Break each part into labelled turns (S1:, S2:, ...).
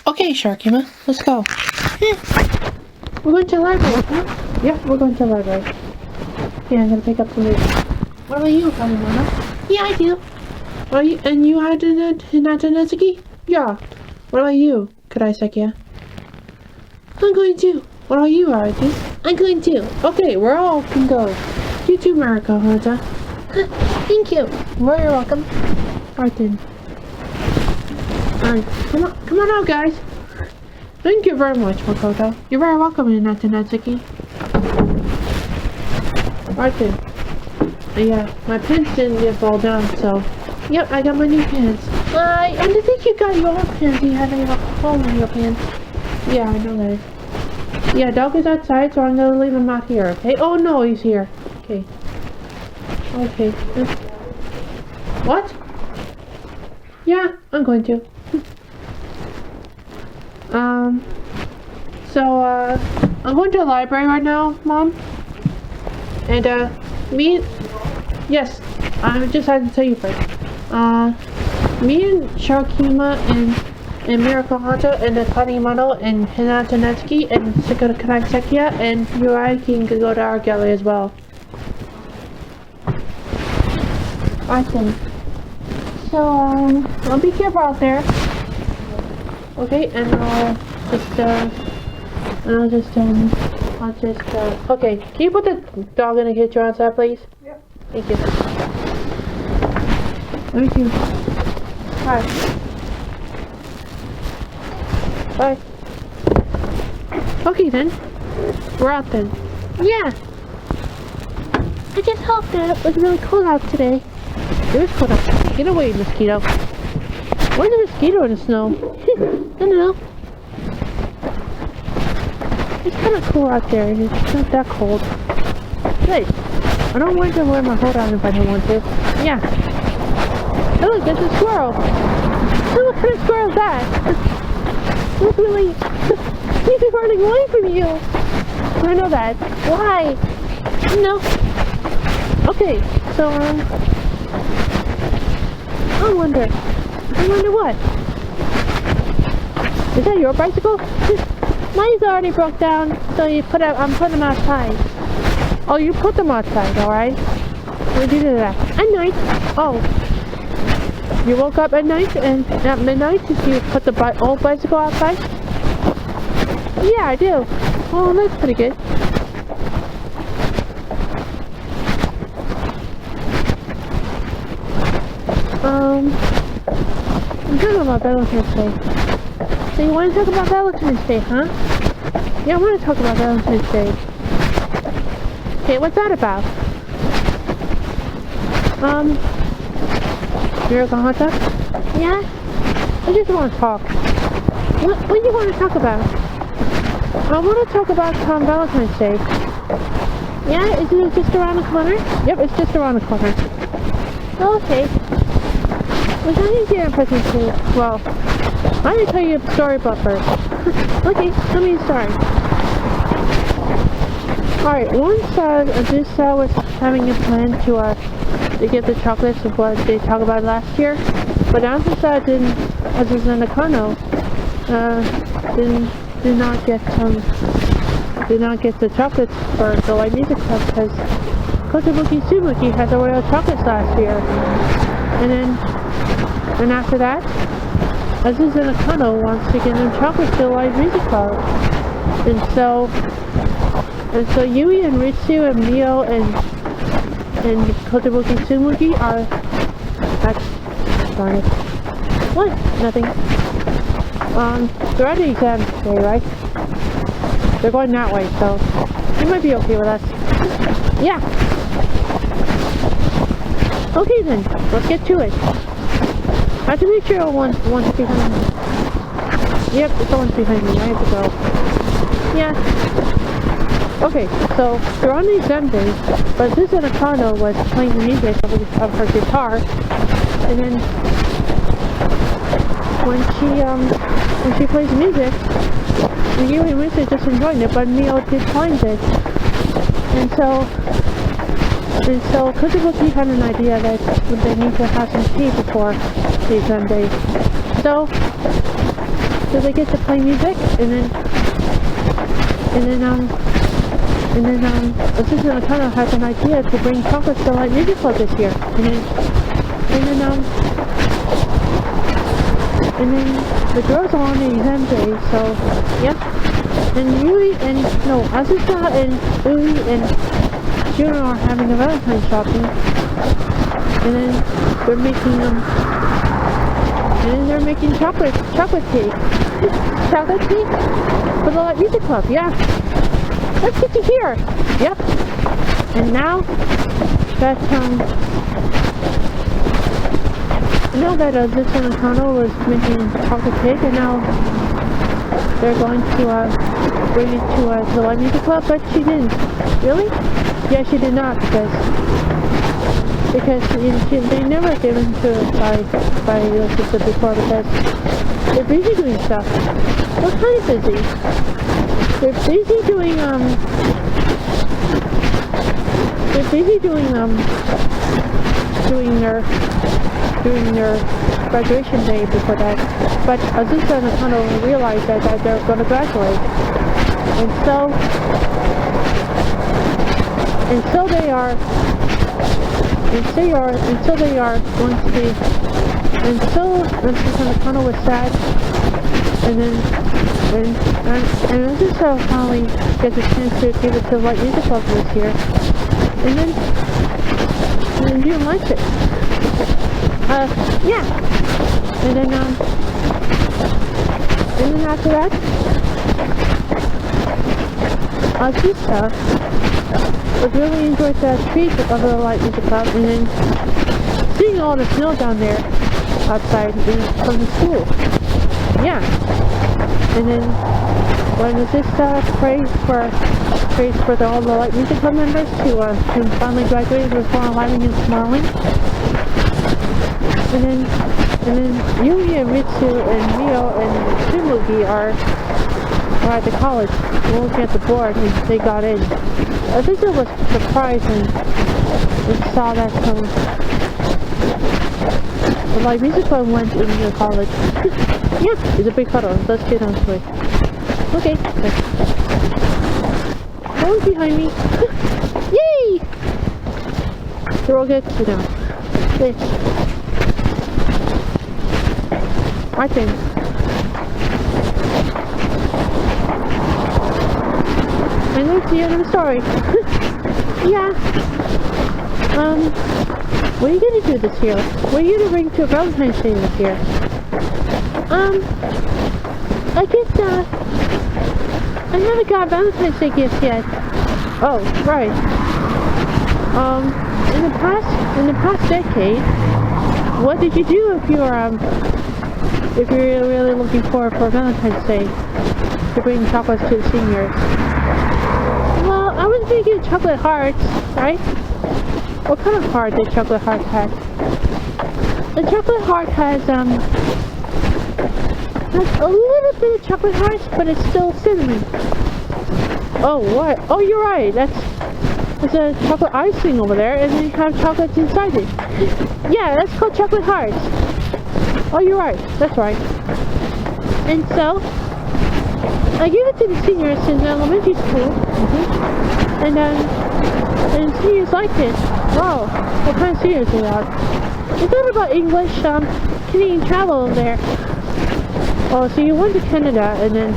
S1: Okay, Sharkima, let's go. We're going to the library, huh? Yeah, we're going to the library. Yeah, I'm gonna pick up some news. What about you, Kamimana? Yeah, I do. What are you? And you had Hinata Netsuki? Yeah. What about you, Kuraisaki? I'm going too. What about you, Araki? I'm going too. Okay, we're all can go. You too, Mariko Honda. Thank you. Well, you're welcome. Arden. Alright, come on out, guys. Thank you very much, Makoto. You're very welcome, Hinata Netsuki. Arden. Yeah, my pants didn't get fall down, so... Yep, I got my new pants. I didn't think you got your old pants. You had a hole in your pants. Yeah, I know that. Yeah, dog is outside, so I'm gonna leave him out here, okay? Oh no, he's here. Okay. Okay. What? Yeah, I'm going to. I'm going to the library right now, Mom. And, yes, I just had to tell you first. Me and Sharkima and Mira Konohata and Kanimano and Hinata Netsuki and Sakura Kanasekia and Yurai can go to our gallery as well. Awesome. So, I'll be careful out there. Okay, and okay, can you put the dog in a kitchen outside, please? Yep. Thank you. Thank you. Bye. Bye. Okay then. We're out then. Yeah. I just hope that it was really cold out today. It was cold out. Get away, mosquito. Where's the mosquito in the snow? I don't know. It's kind of cool out there. It's not that cold. Hey, I don't want to wear my coat on if I don't want to. Yeah. Oh, look, there's a squirrel. Oh, what kind of squirrel is that? It's really... He's running away from you. I know that. Why? No. Okay, so, I wonder what? Is that your bicycle? Mine's already broke down, so I'm putting them outside. Oh, you put them outside, alright? When did you do that? At night. Oh. You woke up at night and at midnight did you put the old bicycle outside? Yeah, I do. Oh, that's pretty good. I'm talking about Valentine's Day. So you want to talk about Valentine's Day, huh? Yeah, I want to talk about Valentine's Day. Okay, what's that about? Mira Konohata? Yeah? I just want to talk. What do you want to talk about? I want to talk about Valentine's Day. Yeah? Isn't it just around the corner? Yep, it's just around the corner. Oh, okay. Was I didn't get a present too? Well, I'm going to tell you a story about first. Okay, tell me a story. Alright, once Azusa was having a plan to get the chocolates of what they talked about last year, but Azusa Nakano did not get the chocolates for the Light Music Club because Kotobuki Tsumuki had the royal chocolates last year. And after that, Azusa Nakano wants to get them chocolates to the Light Music Club. And so Yui and Ritsu and Mio and Kotobuki Tsumuki are... Darn it. What? Nothing. They're at the exam today, right? They're going that way, so you might be okay with us. Yeah. Okay then, let's get to it. I have to make sure one's behind me. Yep, someone's behind me. I have to go. Yeah. Okay, so they're on the exam day, but Azusa Nakano was playing the music of her guitar, and then when she plays music, Yui and Ritsu just enjoying it, but Mio did find it. And so Kotobuki had an idea that they need to have some tea before the exam day. So so they get to play music, and then Assistant Akano has an idea to bring chocolates to Light Music Club this year, and then the girls are on the exam day, so yeah. And Azusa and Ui and Juno are having a Valentine shopping, and then they're making chocolate cake, chocolate cake for the Light Music Club. Yeah, that's good to hear. Yep. And now that this Nakano was making chocolate cake, and now they're going to bring it to the Light Music Club, but she didn't. Really? Yeah, she did not, because they never given to her by the sister before, because they're busy doing stuff. What kind of busy? They're busy doing doing their graduation day before that. But Azusa and Nakano realized that they're going to graduate, and so they are going to be. And so Azusa and Nakano was sad, and Azusa finally gets a chance to give it to Light Music Club this year, and then June likes it. Yeah. And then after that, Azusa really enjoyed the treat of the Light Music Club, and then seeing all the snow down there outside from the school. Yeah. And then when Azusa prays for all the Light Music Club members to finally graduate with more laughing and smiling. And then Yui and Mitsu and Mio and Tsumugi are at the college looking at the board, and they got in. Azusa was surprised and saw that the Light Music Club went into college. Yeah, it's a big photo. Let's get on to it. Okay. No one's behind me. Yay! They're all good. Sit down. Okay. I think. I know it's the end of the story. Yeah. What are you gonna do this year? What are you gonna bring to Valentine's Day this year? I guess, I haven't got Valentine's Day gift yet. Oh, right. In the past decade, what did you do if you were, if you're really looking forward for Valentine's Day to bring chocolates to the seniors? Well, I was making chocolate hearts, right? What kind of heart did chocolate heart have? The chocolate heart has a little bit of chocolate hearts, but it's still cinnamon. Oh, what? Oh, you're right. There's a chocolate icing over there, and they have chocolates inside it. Yeah, that's called chocolate hearts. Oh, you're right. That's right. And so, I gave it to the seniors in elementary school. And seniors liked it. Wow, what kind of seniors they are? They thought about English, Canadian travel there. Oh, so you went to Canada and then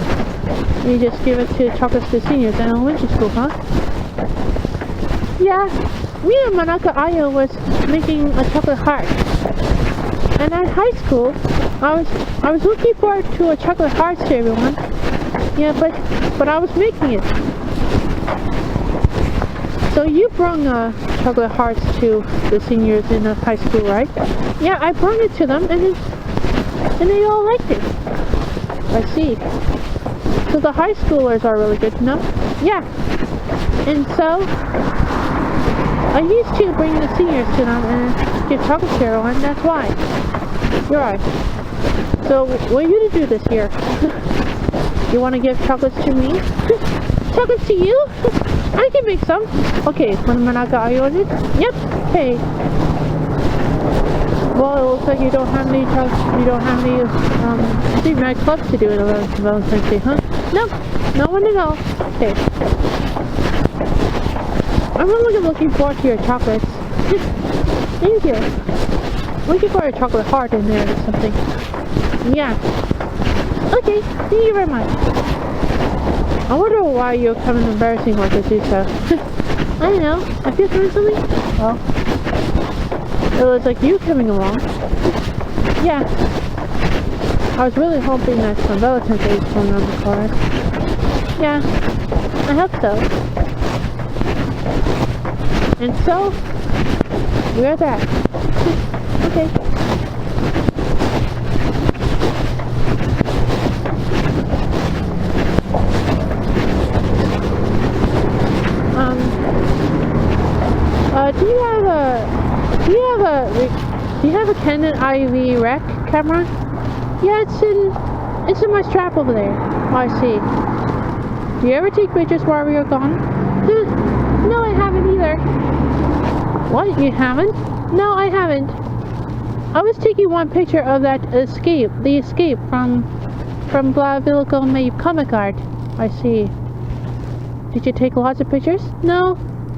S1: you just give it to chocolates to seniors in elementary school, huh? Yeah, me and Manaka Ayo was making a chocolate heart. And at high school, I was looking forward to a chocolate heart to everyone. Yeah, but I was making it. So you brought chocolate hearts to the seniors in high school, right? Yeah, I brought it to them, and they all liked it. I see. So the high schoolers are really good enough. Yeah. And so I used to bring the seniors to them and give chocolate to everyone. That's why. You're right. So what are you gonna do this year? You want to give chocolates to me? Chocolates to you? I can make some. Okay, when Manaka, are you on it? Yep. Hey. Well, it looks like you don't have any secret clubs to do in Valentine's Day, huh? No, no one at all. Okay. I'm really looking forward to your chocolates. Thank you. Looking for a chocolate heart in there or something. Yeah. Okay, thank you very much. I wonder why you're kind of embarrassing like this, so. I don't know. I feel doing something? Well, it looks like you coming along. Yeah. I was really hoping that some Valentine's Day is going on the corner. Yeah. I hope so. And so, we're that. Okay. Do you have a Canon IV rec camera? Yeah, it's in my strap over there. Oh, I see. Do you ever take pictures while we are gone? No, I haven't either. What? You haven't? No, I haven't. I was taking one picture of the escape from Blavillago Maeve comic art. I see. Did you take lots of pictures? No,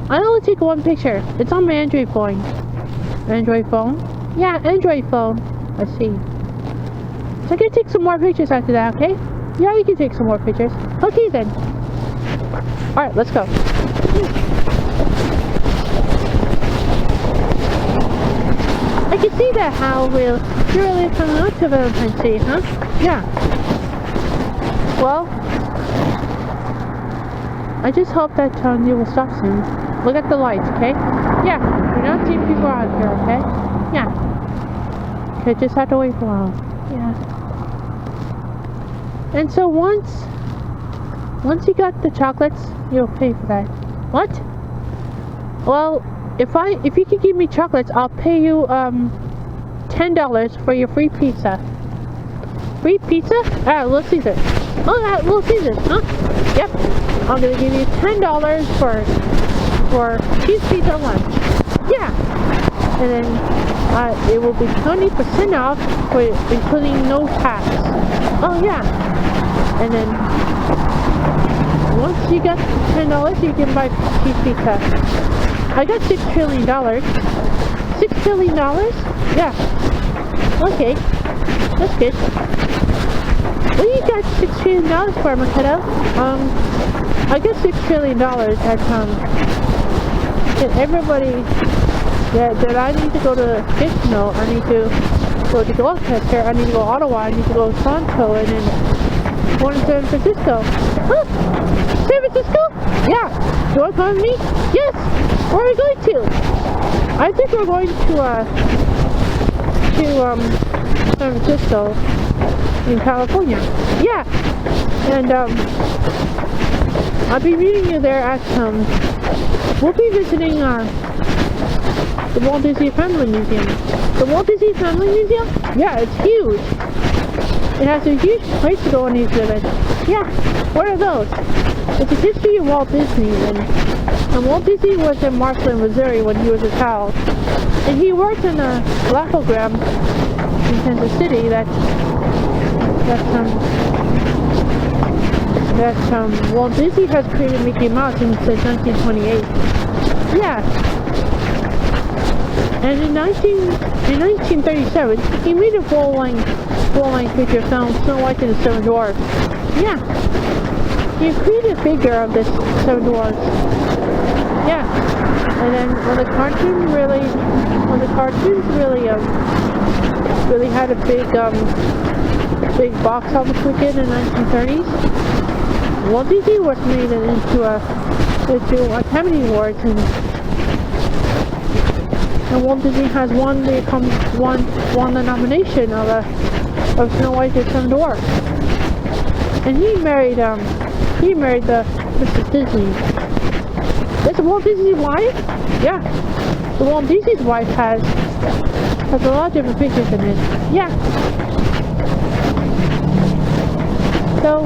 S1: I only take one picture. It's on my Android phone. Android phone? Yeah, Android phone. I see. So I can take some more pictures after that, okay? Yeah, you can take some more pictures. Okay then. Alright, let's go. I can see that how you're really coming out to Valentine's Day, huh? Yeah. Well, I just hope that you will stop soon. Look at the lights, okay? Yeah, we're not seeing people out here, okay? Yeah. Okay, just have to wait for a while. Yeah. And so once you got the chocolates, you'll pay for that. What? Well, if you could give me chocolates, I'll pay you $10 for your free pizza. Free pizza? Ah, Little Caesar. Oh, Little Caesar, huh? Yep. I'm gonna give you $10 for cheese pizza lunch. Yeah. And then it will be 20% off, including no tax. Oh yeah. And then once you get $10, you can buy cheese pizza. I got $6 trillion. $6 trillion? Yeah. Okay. That's good. What do you got $6 trillion for, Makoto? I got $6 trillion that everybody that I need to go to Gatineau, I need to go to Dorchester, I need to go to Ottawa, I need to go to Toronto, and then one in San Francisco. Huh? San Francisco? Yeah. You want to come with me? Yes. Where are we going to? I think we're going to San Francisco in California. Yeah. And I'll be meeting you there at we'll be visiting the Walt Disney Family Museum. The Walt Disney Family Museum? Yeah, it's huge. It has a huge place to go on these events. Yeah, what are those? It's the history of Walt Disney, and Walt Disney was in Marshland, Missouri when he was a child. And he worked in a Lapogram in Kansas City that Walt Disney has created Mickey Mouse since 1928. Yeah. And in 1937, he made a full-length feature film, Snow White and the Seven Dwarfs. Yeah. He created a figure of this Seven Dwarfs. Yeah. And then when the cartoons really had a big box office weekend in the 1930s, Walt Disney was made into Academy Awards, and Walt Disney has won the nomination of Snow White and the Seven Dwarfs. And he married the Mrs. Disney. Is it Walt Disney's wife? Yeah. The Walt Disney's wife has a lot of different pictures in it. Yeah. So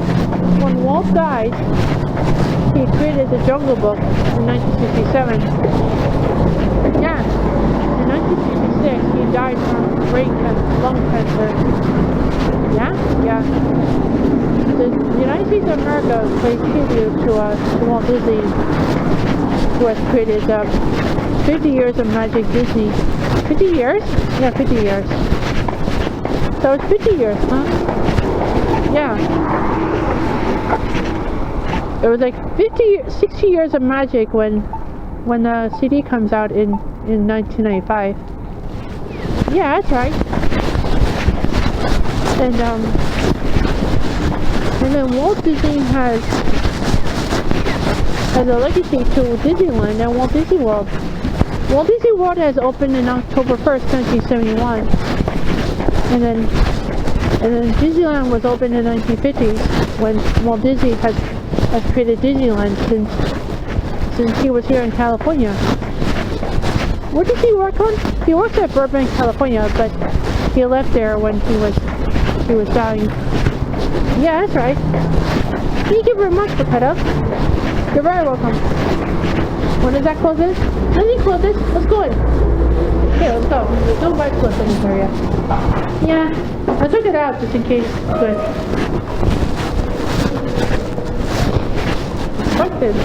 S1: when Walt died, he created the Jungle Book in 1967. Yeah. in 1966, he died from lung cancer. Yeah? Yeah. The United States of America pays tribute to Walt Disney, who has created 50 years of Magic Disney. 50 years? Yeah, 50 years. So it's 50 years, huh? Yeah. It was like 60 years of magic when the CD comes out in 1995. Yeah, that's right. And then Walt Disney has a legacy to Disneyland and Walt Disney World. Walt Disney World has opened in October 1st, 1971. And then Disneyland was opened in the 1950s when Walt Disney has created Disneyland since he was here in California. What does he work on? He works at Burbank, California, but he left there when he was dying. Yeah, that's right. Thank you very much, Geppetto. You're very welcome. When does that close this? Let me close this. Let's go in. Okay, let's go. Don't buy close in this area. Yeah, I took it out just in case. Good. What's this?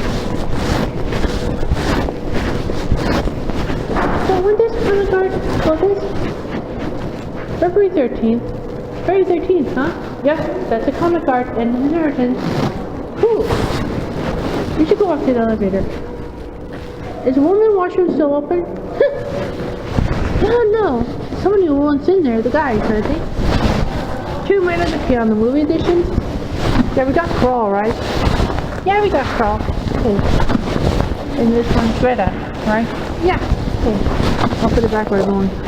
S1: So when does comic card closes? February 13th. February 13th, huh? Yep, that's a comic card and an inheritance. Cool. We should go up to the elevator. Is the woman washroom still open? Oh no. Somebody wants in there, the guys, I think. Two minutes okay on the movie edition. Yeah, we got Crawl, right? Yeah, we got Crawl. Okay. And this one's Greta, right? Yeah. Okay. I'll put it back where it's going. Okay.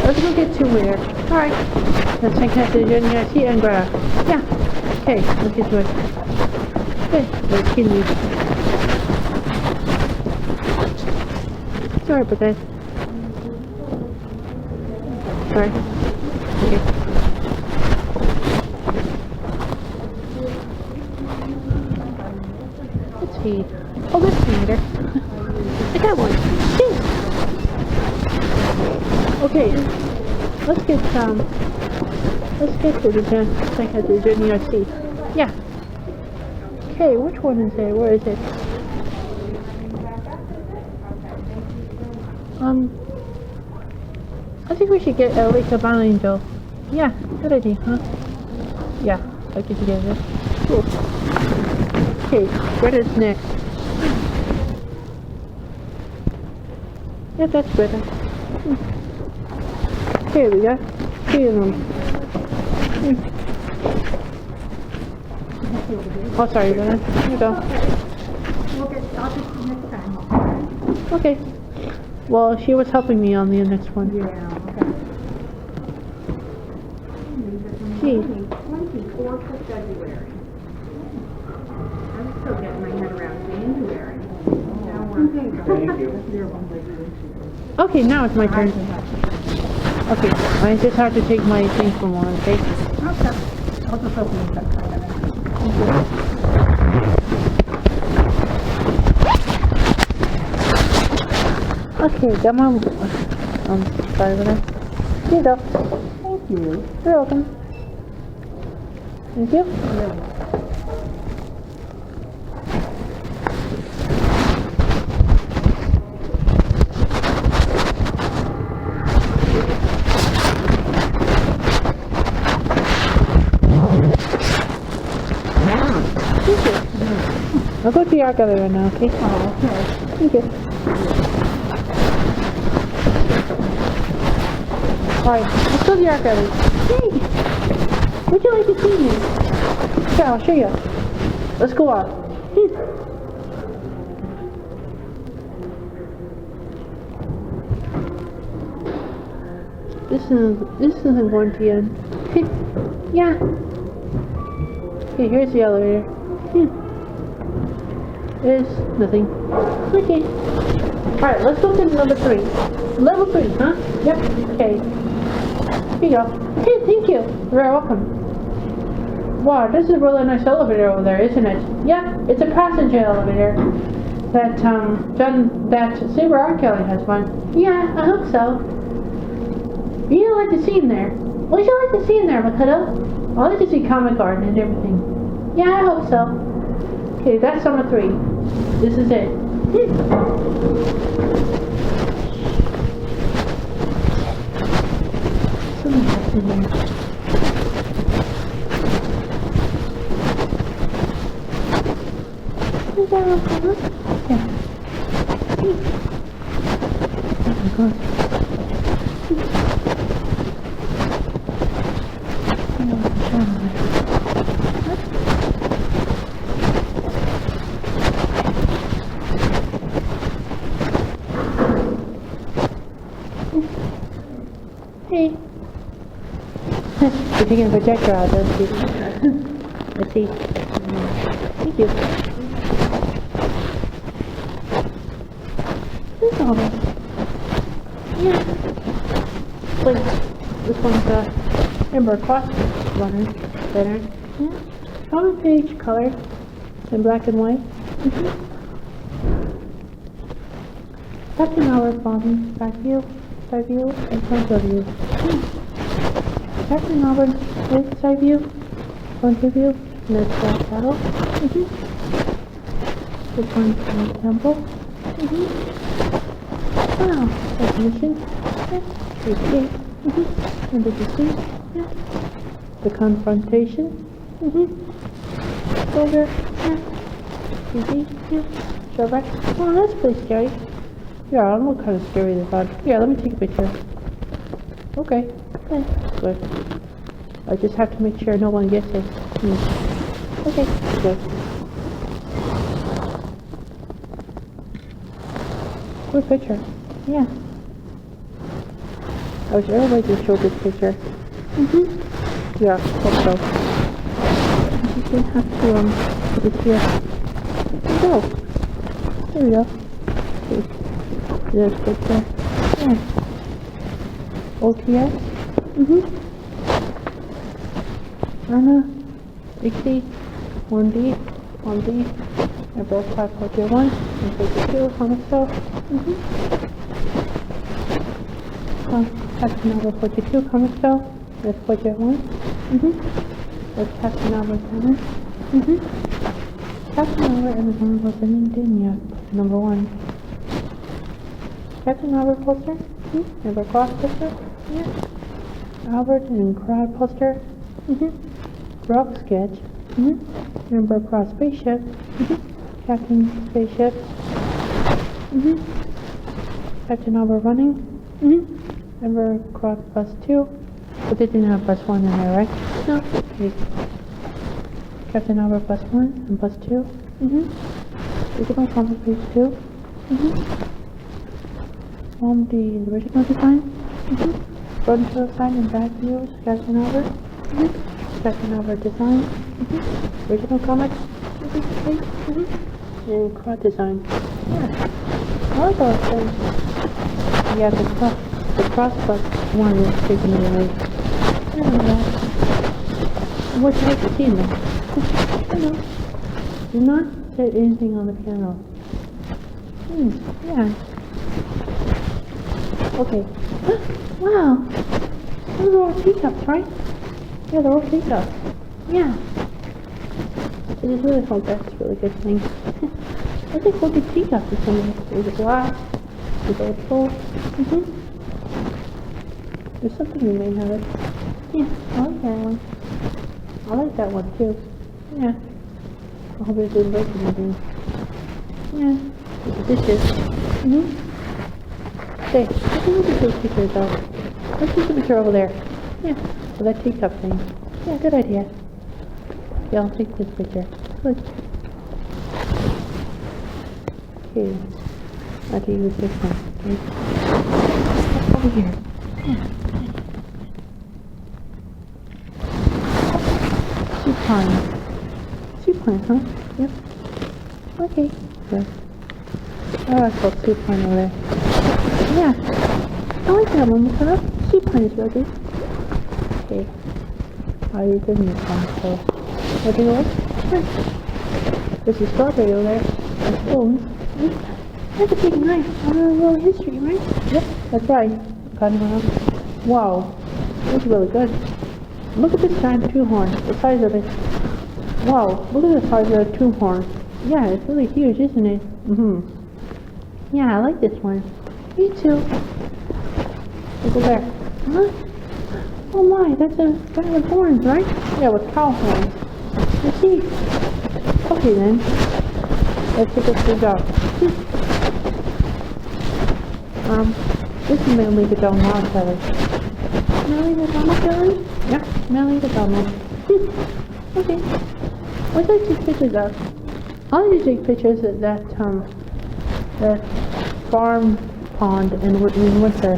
S1: Let's go get two weird. Alright. Let's take that to the junior seat and Greta. Yeah. Okay, let's get to it. Okay, let's get you. Sorry about that. Sorry. Okay. Let's see. Oh, that's later. I got one. Okay. Let's get to the junior seat. Yeah. Okay, which one is it? Where is it? I think we should get like a Valentine. Yeah, good idea, huh? Yeah, I'll get together. Cool. Okay, Greta's next. Yeah, that's better. Here we go. Three of them. Oh, sorry, Greta. Here you go.
S2: I'll just next time.
S1: Okay. Well, she was helping me on the next one.
S2: Yeah, okay.
S1: Gee.
S2: 24th of February. I'm still getting my head around January. Thank you.
S1: Okay, now it's my turn. Okay, I just have to take my thing from one, okay?
S2: Okay. I'll just open it up.
S1: Okay, got my sorry about that. Here you go.
S2: Thank you.
S1: You're welcome. Thank you. I'll go to the art gallery right now, okay?
S2: Oh, okay.
S1: Thank you. Alright, let's go to the art gallery. Hey! Would you like to see me? Yeah, I'll show you. Let's go out. This isn't going to end. Yeah. Okay, here's the elevator. Is nothing. Okay. Alright, let's go to number 3. Level 3, huh? Yep. Okay. Here you go. Okay, thank you. You're very welcome. Wow, this is a really nice elevator over there, isn't it? Yeah, it's a passenger elevator. that Saber Art Gallery has one. Yeah, I hope so. You like the scene there. What did you like the scene there, Makoto? I like to see Comic Garden and everything. Yeah, I hope so. Okay, that's number 3. This is it. Something happened there. Is that okay? Yeah. Oh my god. Hey. You're taking a projector out, don't you? Let's see. Thank you. This all this. Yeah. Wait. This one's amber cross runner. Better. Yeah. Comic page color. In black and white. Captain Howard bottom, back view, side view, and front of view. Captain Howard with side view, front of view, and that's black shadow. This one's an example. Wow, definition. Yeah. Okay. And did you see? Yeah. The confrontation. Shoulder. Yeah. Easy. Yeah. Shoulder. Oh, that's pretty scary. Yeah, I don't know what kind of scary this on. Yeah, let me take a picture. Okay. Good. I just have to make sure no one gets it. Okay, good. Good picture. Yeah. I wish everybody just showed this picture. Yeah, hope so. You just have to put it here. There we go. There we go. Okay. There's a picture. Yeah. OTS. Anna. Dixie. 1D. 1D. And both 541. And 52. Comic stuff. Captain number 42. Comic stuff. That's budget 1. That's Captain number 7. Captain number Amazon wasn't in yet. Number 1. Captain Albert poster? Number cross poster? Yeah. Albert and crowd poster? Rock sketch? Number cross spaceship? Captain spaceship? Captain Albert running? Number cross bus 2? But they didn't have bus 1 in there, right? No. Okay. Captain Albert bus 1 and bus 2? Original comic page 2? From the original design, front design and back views, Captain Albert, Captain Albert design, original comic, and crowd design. Yeah, I like those things. Yeah, the cross bus one is taken away. I don't know that. What have you seen them? I know. Do not set anything on the piano. Yeah. Okay. Wow. Those are all teacups, right? Yeah, they're all teacups. Yeah. I just really hope that's a really good thing. I think we'll get teacups or something. There's a glass. There's a full. There's something you may have it. Yeah, I like that one. I like that one too. Yeah. I hope it didn't break anything. Yeah. There's the dishes. Hey, let's look at those pictures though. Let's take a picture over there. Yeah, for that teacup thing. Yeah, good idea. Yeah, I'll take this picture. Good. Okay. I'll take use this one. Okay. Over here. Yeah. Supine. Supine, huh? Yep. Okay. Good. Oh, I called supine over there. Yeah, I like that one because supine is real good. Okay, I'll use this one. So, what do you like? Sure. There's a strawberry over there. And spoons. That's a big knife. I don't know a little history, right? Yep, that's right. Konohata. Wow, that's really good. Look at this giant two horn. The size of it. Wow, look at the size of the two horn. Yeah, it's really huge, isn't it? Yeah, I like this one. Me too. Look over there. Huh? Oh my, that's a guy with horns, right? Yeah, with cow horns. I see. Okay then. Let's get this thing out. This is mainly the Donald Kelly. Mainly the Donald Kelly? Yeah, mainly the Donald. Okay. What did I take pictures of? I like to take pictures of that farm pond in winter.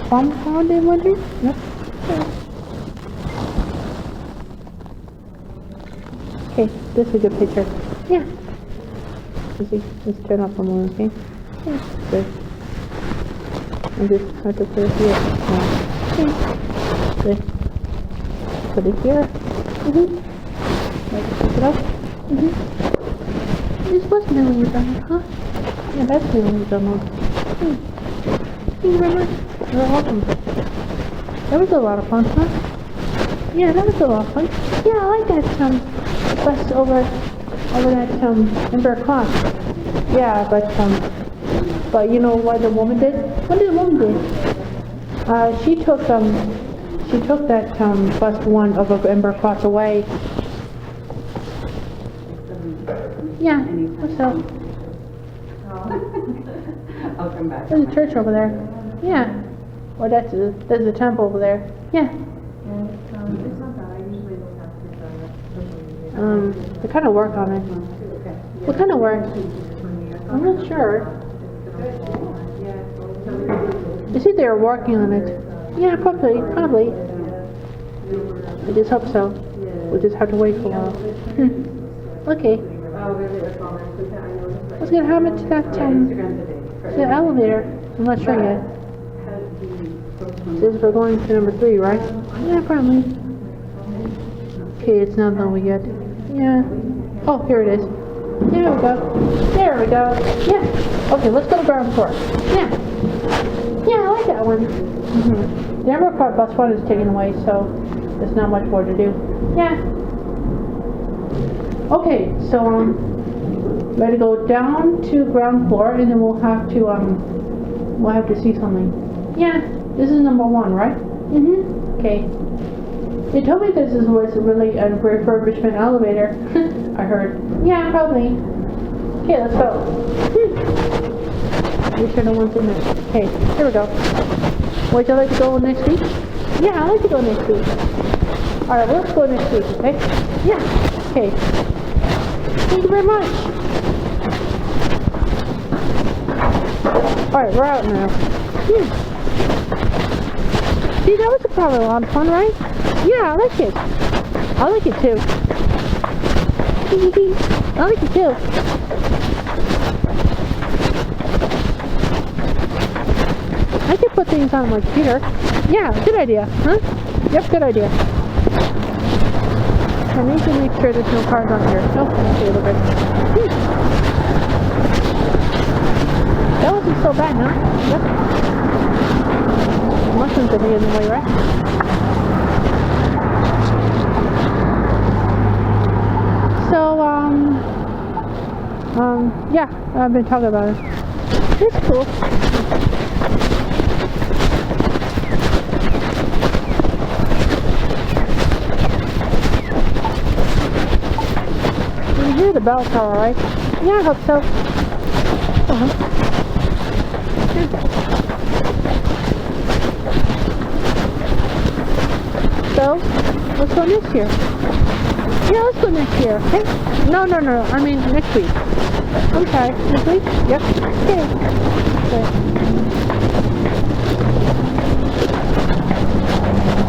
S1: Farm pond in winter? Yep. Okay, this is a good picture. Yeah. Just turn off for a moment, okay? Yeah, good. And just have to put it here. Okay. Good. Put it here. Like, pick it up. This was mainly Donald, huh? Yeah, that's mainly Donald. Thank you very much. You're welcome. That was a lot of fun, huh? Yeah, that was a lot of fun. Yeah, I like that bus over that Ember Cross. Yeah, but you know what the woman did? What did the woman do? She took that bus one over Ember Cross away. Yeah, what's up?
S2: I'll come back.
S1: There's a church over there. Yeah. Well, there's a temple over there. Yeah.
S2: It's not bad. I usually don't have to
S1: They kind of work on it. What kind of work? I'm not sure. You see they're working on it. Yeah, probably. I just hope so. We'll just have to wait for a while. Okay. What's gonna happen to that the elevator? I'm not sure yet. Says we're going to number 3, right? Yeah, probably. Okay, it's not done yet. Yeah. Oh, here it is. There we go. There we go. Yeah. Okay, let's go to ground floor. Yeah. Yeah, I like that one. The Ember Cross bus one is taken away, so there's not much more to do. Yeah. Okay, so ready to go down to ground floor, and then we'll have to see something. Yeah, this is number 1, right? Okay. They told me this was really a refurbishment elevator. I heard. Yeah, probably. Okay, let's go. Make sure no one's in there. Okay, here we go. Would you like to go next week? Yeah, I like to go next week. Alright, let's go next week, okay? Yeah, okay. Thank you very much. Alright, we're out now. See, that was probably a lot of fun, right? Yeah, I like it. I like it too. I like it too. I could put things on my computer. Yeah, good idea, huh? Yep, good idea. I need to make sure there's no cars on here. Nope, okay, look good. That wasn't so bad, huh? Yep. Mushrooms are in the way, right? So, yeah, I've been talking about it. It's cool. You hear the bell tower, right? Yeah, I hope so. So, let's go next year. Yeah, let's go next year, okay? No, I mean next week. I'm sorry, next week? Yep. Okay.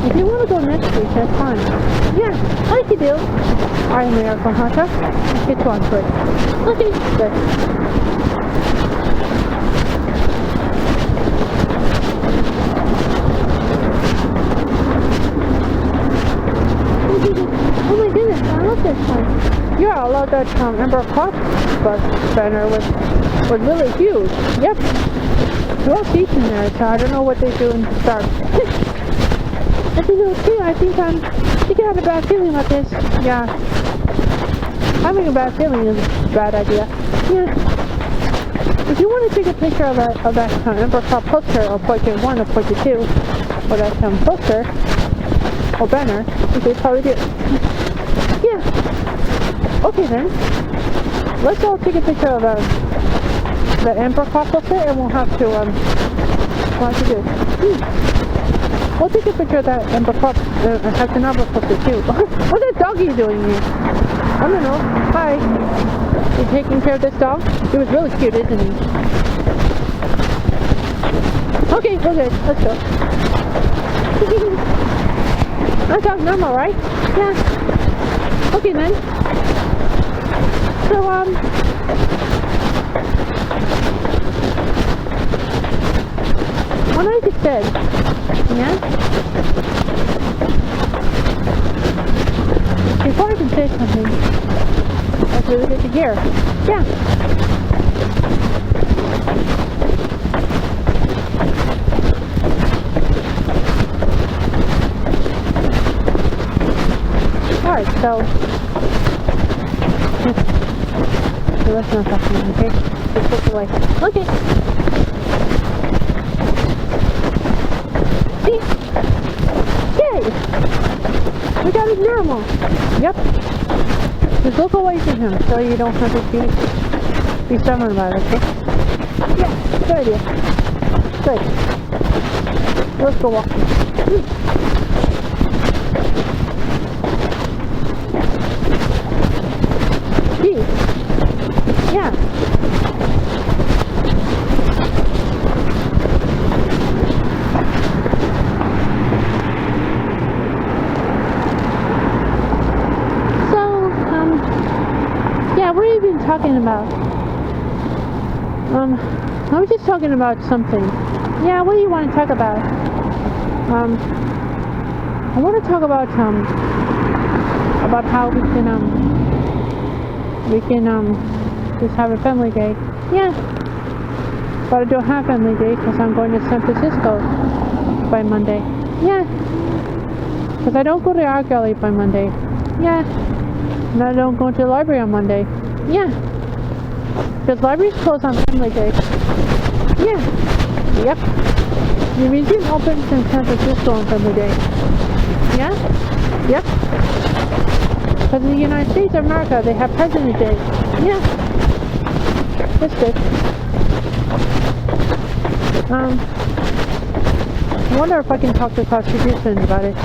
S1: If you want to go next week, that's fine. Yeah, I like you do. Alright, Mira, Konohata. Let's get you on to it. Okay, good. Oh my goodness, I love this one. Yeah, although that Ember Pop banner was really huge. Yep. 12 seats in there, so I don't know what they're doing to start. I think it was too. I think I had a bad feeling about this. Yeah. Having a bad feeling is a bad idea. Yeah. If you want to take a picture of that Ember Pop poster, or portrait 1 or portrait 2, or that poster, or banner, you could probably do it. Yeah. Okay then. Let's all take a picture of the Ember Pop poster, and we'll have to do. We'll take a picture of that Ember Pop, have the number poster too. What's that doggy doing here? I don't know. Hi. You taking care of this dog? He was really cute, isn't he? Okay, we're good. Let's go. That dog's normal, right? Yeah. Okay then. So, what I just said, yeah? Before I can say something, that's really good to hear. Yeah. Alright, so let's not talk to me, okay? Just look away. Okay. See? Yay! We got it normal. Yep. Just look away from him so you don't have to be stubborn about it, okay? Yeah, good idea. Good. Let's go walking. Yeah. So, yeah, what have you been talking about? I was just talking about something. Yeah, what do you want to talk about? I want to talk about how we can just have a family day. Yeah. But I don't have family day because I'm going to San Francisco by Monday. Yeah. Because I don't go to art gallery by Monday. Yeah. And I don't go to the library on Monday. Yeah. Because library's closed on family day. Yeah. Yep. The museum opens in San Francisco on family day. Yeah. Yep. Because in the United States of America, they have President's Day. Yeah. That's good. I wonder if I can talk to Constitution about it.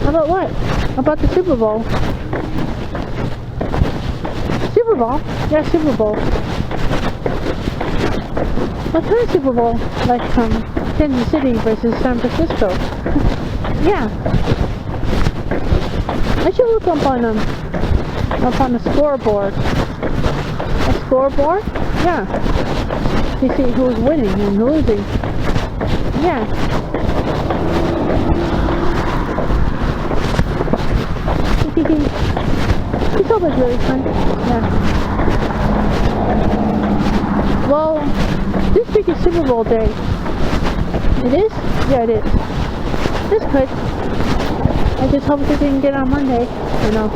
S1: About what? About the Super Bowl. Super Bowl? Yeah, Super Bowl. What kind of Super Bowl? Like Kansas City versus San Francisco. Yeah. I should look up on the scoreboard. A scoreboard? Yeah. You see who's winning and losing. Yeah. It's always really fun. Yeah. Well, this week is Super Bowl day. It is? Yeah, it is. That's good. I just hope they didn't get on Monday. You know.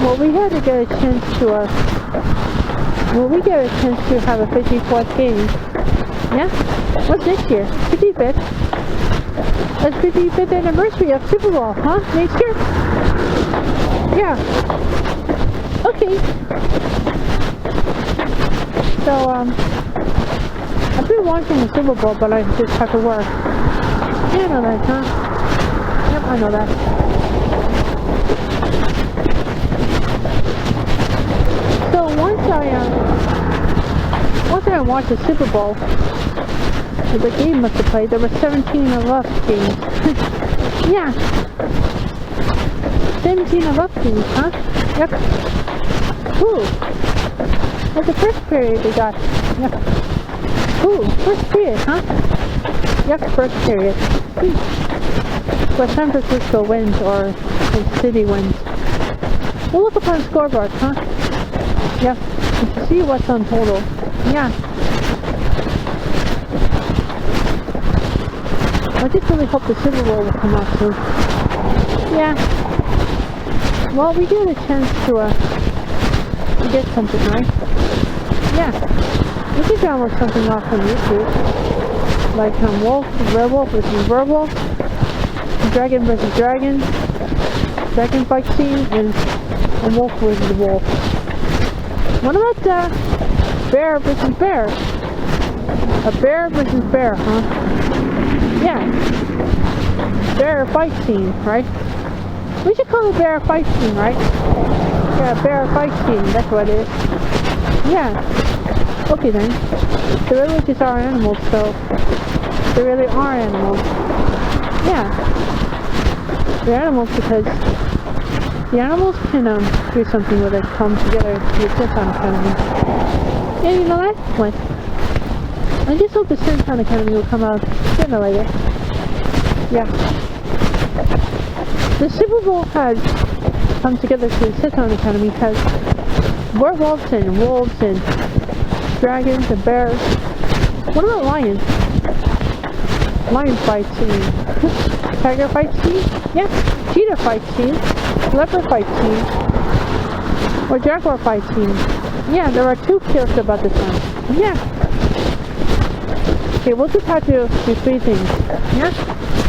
S1: Well, we had to get a chance to have a 54th game. Yeah? What's this year? 55th. That's 55th anniversary of Super Bowl, huh? Next year? Yeah. Okay. So, I've been watching the Super Bowl, but I just have to work. Yeah, I know that, huh? Yep, I know that. So once I watched the Super Bowl, the game must have played. There were 17 of us games. Yeah. 17 of us games, huh? Yep. Ooh. That's the first period we got. Yep. Ooh, first period, huh? Yep, first period. Where San Francisco wins or the city wins. We'll look up on scoreboard, huh? Yeah. To see what's on total. Yeah. I just really hope the Super Bowl will come out soon. Yeah. Well, we get a chance to get something, right? Yeah. We could download something off on YouTube. Like werewolf versus werewolf, dragon versus dragon, dragon fight scene, and a wolf versus wolf. What about bear versus bear? A bear versus bear, huh? Yeah. Bear fight scene, right? We should call it bear fight scene, right? Yeah, bear fight scene, that's what it is. Yeah. Okay then. The really just are animals, so they really are animals. Yeah. They're animals because the animals can do something where they come together to exist on Academy. Yeah, you know that? What? I just hope the Senton Academy will come out sooner or later. Yeah. The Super Bowl had come together to the Senton Academy because werewolves and wolves and dragons and bears. What about lions? Lion fight scene. Tiger fight scene? Yeah. Cheetah fight scene. Leopard fight scene. Or jaguar fight scene. Yeah, there are 2 kills about this one. Yeah. Okay, we'll just have to do 3 things. Yeah?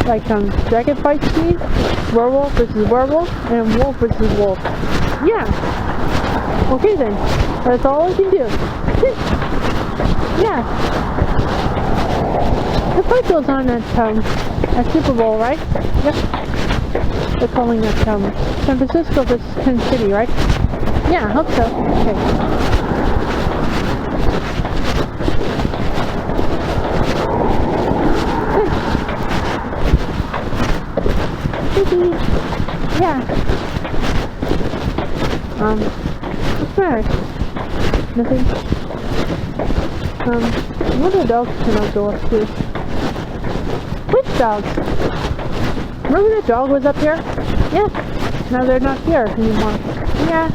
S1: Like dragon fight scene, werewolf versus werewolf, and wolf versus wolf. Yeah. Okay then. That's all we can do. Yeah. The fight goes on at Super Bowl, right? Yep. They're calling it San Francisco versus Kansas City, right? Yeah, I hope so. Okay. Yeah. What's that? Nothing. What are dogs can I go up to? Which dogs? Remember that dog was up here? Yeah. Now they're not here anymore. Yeah.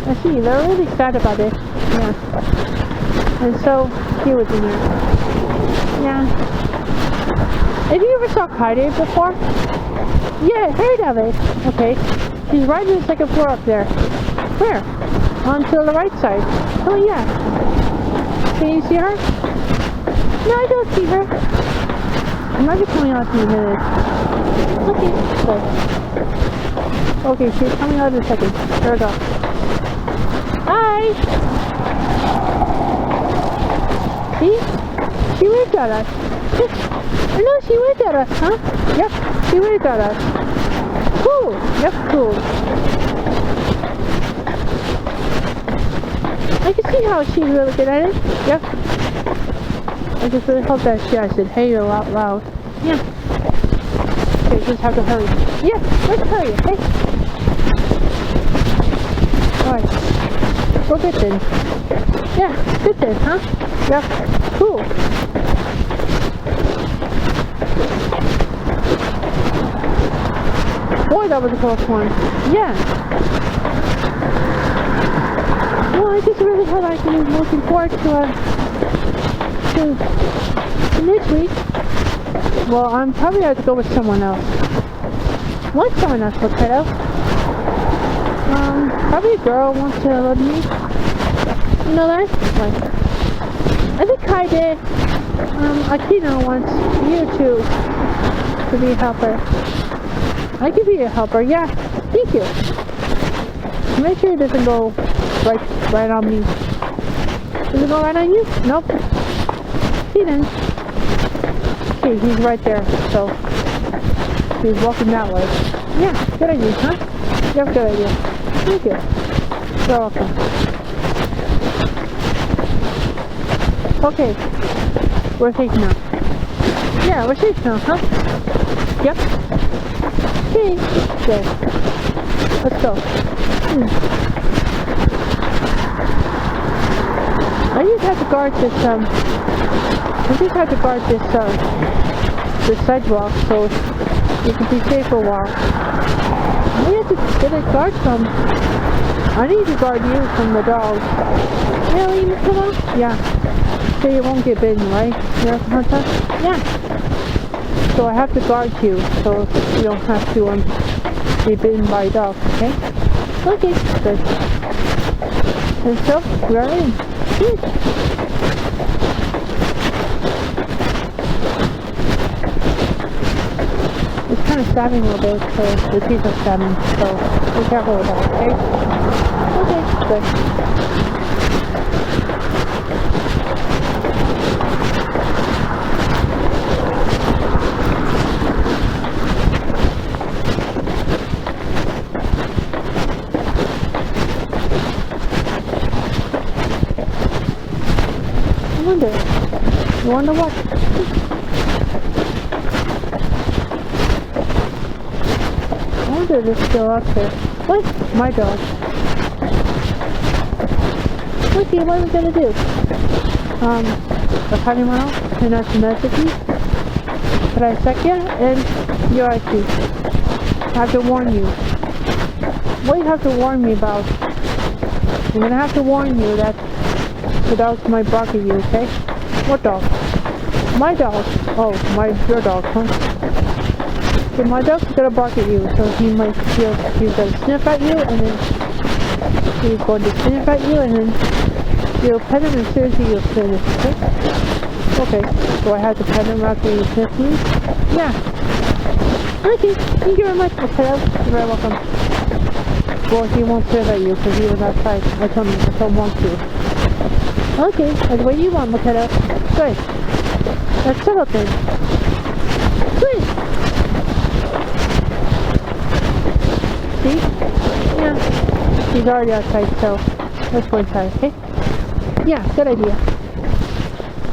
S1: I see. They're really sad about it. Yeah. And so, he was in there. Yeah. Have you ever saw Kaide before? Yeah, heard of it. Okay. She's right on the 2nd floor up there. Where? On to the right side. Oh, yeah. Can you see her? No, I don't see her. I might be coming out in a minute. Okay, so. Okay, she's coming out in a second. There we go. Hi! See? She waved at us. I know she waved at us, huh? Yep, she waved at us. Cool. Yep, cool. I can see how she's really good at it. Yep. I just really hope that I said hey out loud. Yeah. Okay, just have to hurry. Yeah, let's hurry. Hey. Alright. We're good then. Yeah, good then, huh? Yep. Cool. Boy, that was a close one. Yeah. Well, I just really hope I can be looking forward to this week. Well, I'm probably have to go with someone else. What's someone else look at? Probably a girl wants to love me. You know that? Like, I think Kaide, Akino wants you to be a helper. I could be a helper, yeah. Thank you. Make sure it doesn't go right on me. Does it go right on you? Nope. See then. Okay, he's right there, so he's walking that way. Yeah, good idea, huh? You have a good idea. Thank you. You're welcome. Okay. We're safe now. Yeah, we're safe now, huh? Yep. Okay. Good. Let's go. I just have to guard this, this sidewalk so you can be safe for a while. We have to get to guard some. I need to guard you from the dogs. Really, Mira? Yeah. So you won't get bitten, right, Mira? Yeah. So I have to guard you, so you don't have to be bitten by dogs, okay? Okay, good. And so, we're in. It's kind of stabbing a little bit, so the teeth are stabbing, so be careful with that, okay? Okay, good. You wonder what? I wonder if it's still up there. What? My dog. Okay, what are we gonna do? The honey one out? Turn out to message you? Could I check you? And you're right, too. I have to warn you. What do you have to warn me about? I'm gonna have to warn you that the dogs might bark at you, okay? What dog? My dog. Oh, your dog, huh? So my dog's gonna bark at you, so he's gonna sniff at you, and then he's going to sniff at you, and then you'll pet him, and as soon as you'll finish, okay? Okay, so I have to pet him after you sniff me? Yeah. Okay, thank you very much, okay, you're very welcome. Well, he won't sniff at you, because he was outside. I told him not to. Okay, that's what you want, Makeda. Good. Let's settle things. Good. See? Yeah. He's already outside, so let's go inside, okay? Yeah, good idea.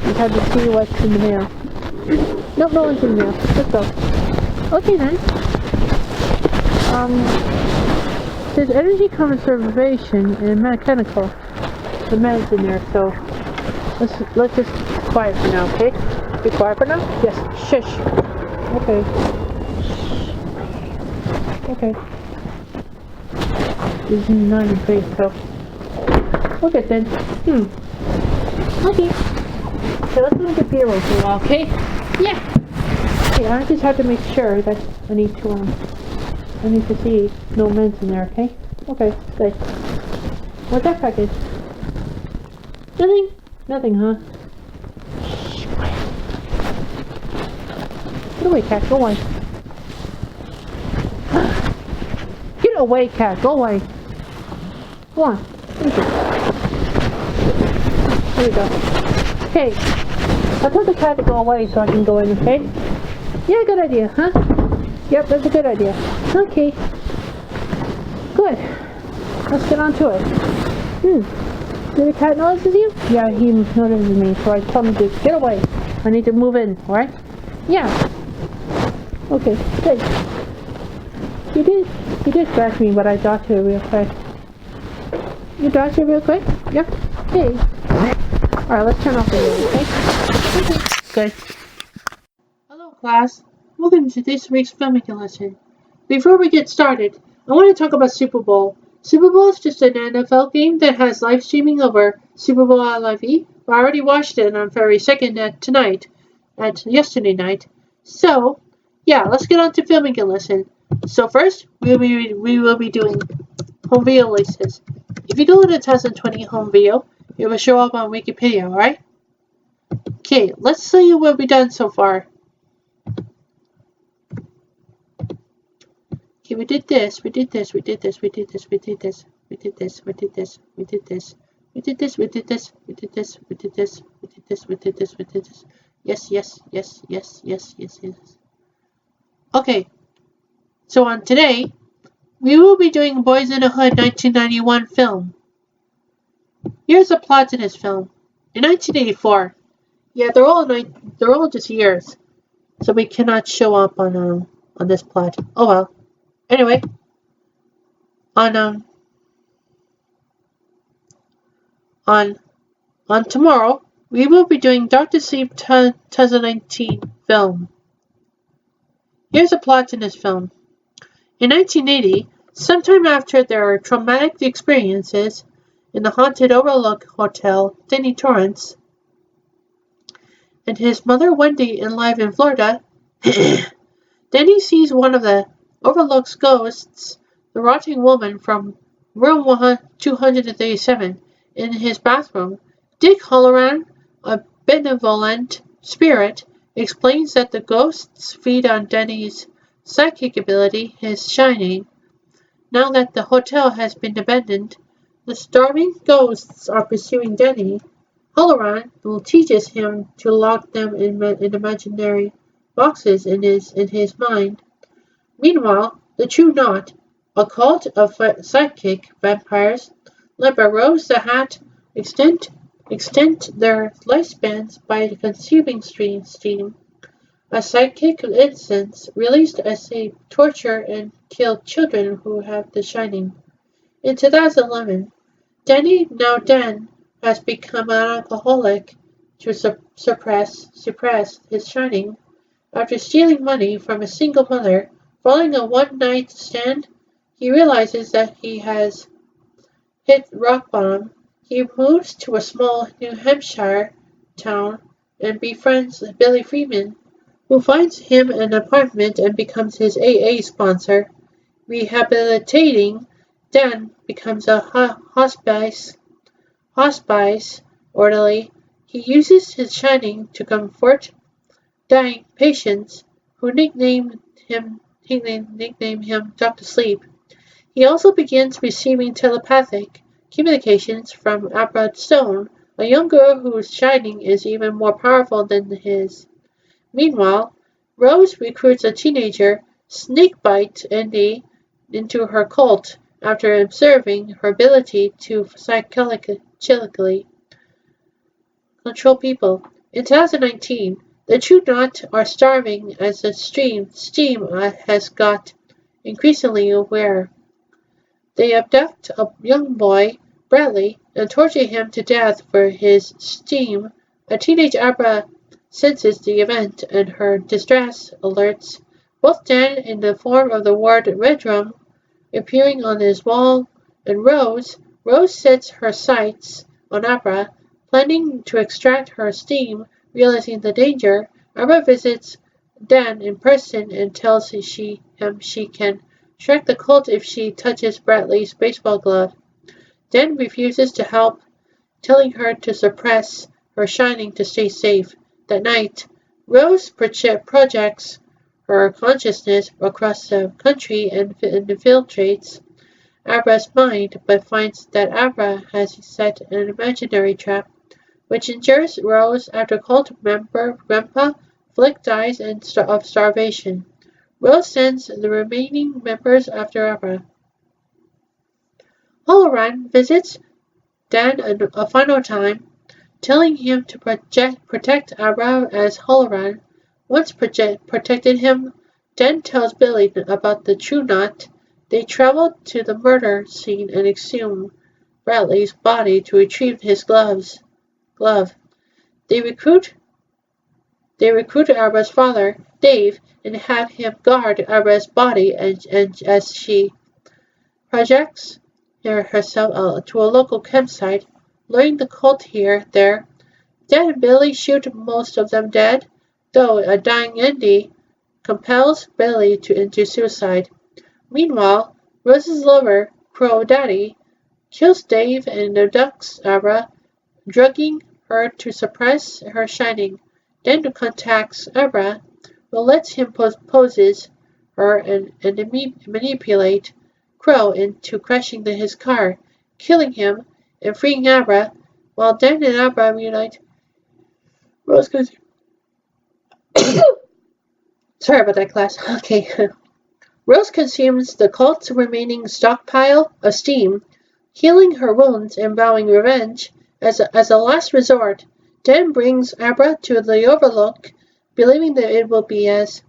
S1: We have to see what's in the mail. Nope, no one's in the mail. Let's go. Okay then. There's energy conservation and mechanical. The meds in there, so let's just be quiet for now, okay? Be quiet for now? Yes. Shush. Okay. Okay. This is not in face, so. Okay then. Okay. So let's look at the bureau for a while, okay? Yeah. Okay, I just have to make sure that I need to see no meds in there, okay? Okay, good. What's that package? Nothing? Nothing, huh? Shh, quiet. Get away, cat, go away. Get away, cat, go away. Go on. Thank you. There we go. Okay. I told the cat to go away so I can go in, okay? Yeah, good idea, huh? Yep, that's a good idea. Okay. Good. Let's get on to it. Did the cat notice you? Yeah, he notices me, so I told him to get away. I need to move in, alright? Yeah. Okay, good. He did scratch me, but I dodged it real quick. You dodged it real quick? Yep. Okay. Alright, let's turn off the video, okay? Okay. Good. Hello, class. Welcome to this week's filming lesson. Before we get started, I want to talk about Super Bowl. Super Bowl is just an NFL game that has live streaming over Super Bowl Live. I already watched it on February 2nd yesterday night. So, yeah, let's get on to filming a lesson. So first, we will be doing home video lists. If you go to the 2020 home video, it will show up on Wikipedia, alright? Okay, let's see what we've done so far. Okay, we did this. Yes, yes. Okay, so on today, we will be doing Boys in the Hood 1991 film. Here's the plot to this film. In 1984, yeah, they're all just years, so we cannot show up on this plot. Oh well. Anyway, on tomorrow, we will be doing Dr. Sleep 2019 film. Here's a plot in this film. In 1980, Sometime after their traumatic experiences in the haunted Overlook Hotel, Denny Torrance and his mother Wendy live in Florida, Denny sees one of the Overlook's ghosts, the rotting woman from room 237, in his bathroom. Dick Halloran, a benevolent spirit, explains that the ghosts feed on Denny's psychic ability, his shining. Now that the hotel has been abandoned, the starving ghosts are pursuing Denny. Halloran teaches him to lock them in imaginary boxes in his mind. Meanwhile, the True Knot, a cult of psychic vampires led by Rose the Hat, extend their lifespans by consuming steam, a psychic incense released as they torture and kill children who have the shining. In 2011, Danny, now Dan, has become an alcoholic to suppress his shining. After stealing money from a single mother, following a one-night stand, he realizes that he has hit rock bottom. He moves to a small New Hampshire town and befriends Billy Freeman, who finds him an apartment and becomes his AA sponsor. Rehabilitating, Dan becomes a hospice orderly. He uses his shining to comfort dying patients who nickname him Dr. Sleep. He also begins receiving telepathic communications from Abra Stone, a young girl whose shining is even more powerful than his. Meanwhile, Rose recruits a teenager, Snakebite Andy, into her cult after observing her ability to psychologically control people. In 2019, the True Knot are starving as the steam has got increasingly aware. They abduct a young boy, Bradley, and torture him to death for his steam. A teenage Abra senses the event and her distress alerts both Dan in the form of the ward Redrum appearing on his wall and Rose. Rose sets her sights on Abra, planning to extract her steam. Realizing the danger, Abra visits Dan in person and tells him she can track the cult if she touches Bradley's baseball glove. Dan refuses to help, telling her to suppress her shining to stay safe. That night, Rose projects her consciousness across the country and infiltrates Abra's mind, but finds that Abra has set an imaginary trap, which injures Rose after cult member Grandpa Flick dies of starvation. Rose sends the remaining members after Abra. Halloran visits Dan a final time, telling him to protect Abra as Halloran once protected him. Dan tells Billy about the True Knot. They travel to the murder scene and exhume Bradley's body to retrieve his glove. They recruit Abra's father, Dave, and have him guard Abra's body and as she projects herself to a local campsite, luring the cult there. Dan and Billy shoot most of them dead, though a dying Andy compels Billy into suicide. Meanwhile, Rose's lover, Crow Daddy, kills Dave and abducts Abra, drugging her to suppress her shining. Dan contacts Abra, who lets him poses her and manipulate Crow into crashing his car, killing him and freeing Abra. While Dan and Abra reunite, Rose goes. Sorry about that, class. Okay. Rose consumes the cult's remaining stockpile of steam, healing her wounds and vowing revenge. As a last resort, Dan brings Abra to the Overlook, believing that it will be as